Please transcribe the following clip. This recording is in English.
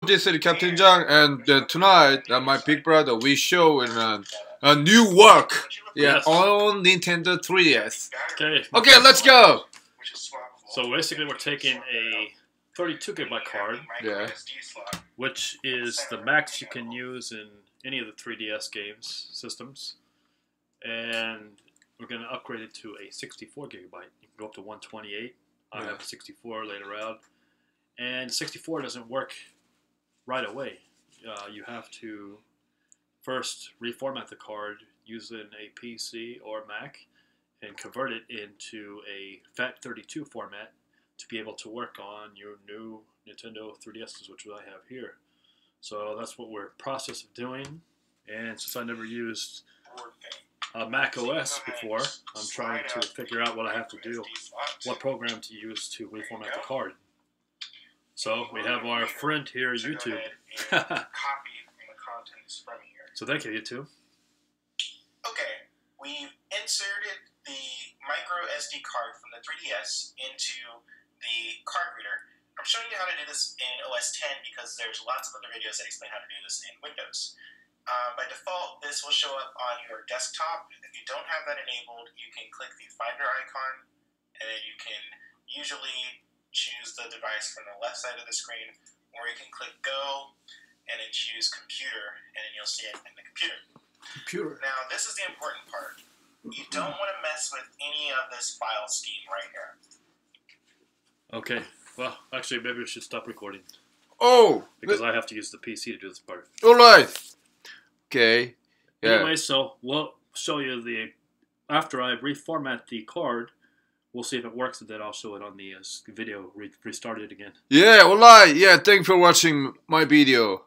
This is Captain Jang, and tonight, my big brother, we show a new work, Yes. on Nintendo 3DS. Okay. Okay, let's go. So basically, we're taking a 32 gigabyte card, Yeah. which is the max you can use in any of the 3DS games systems, and we're going to upgrade it to a 64 gigabyte. You can go up to 128. I have a 64 later out, and 64 doesn't work right away. You have to first reformat the card using a PC or Mac and convert it into a FAT32 format to be able to work on your new Nintendo 3DSs, which I have here. So that's what we're in the process of doing. And since I never used Mac OS before, I'm trying to figure out what I have to do, what program to use to reformat the card. So we have our friend here, YouTube. So thank you, YouTube. Okay, we've inserted the micro SD card from the 3DS into the card reader. I'm showing you how to do this in OS X because there's lots of other videos that explain how to do this in Windows. By default, this will show up on your desktop. If you don't have that enabled, you can click the Finder icon, and then you can usually choose the device from the left side of the screen, or you can click Go, and then choose Computer, and then you'll see it in the computer. Now, this is the important part. You don't want to mess with any of this file scheme right here. Okay. Well, actually, maybe we should stop recording Oh, because I have to use the PC to do this part. all right. Okay. Yeah. Anyway, so we'll show you after I reformat the card. We'll see if it works, and then I'll show it on the video. Restart it again. Yeah. All right. Yeah. Thanks for watching my video.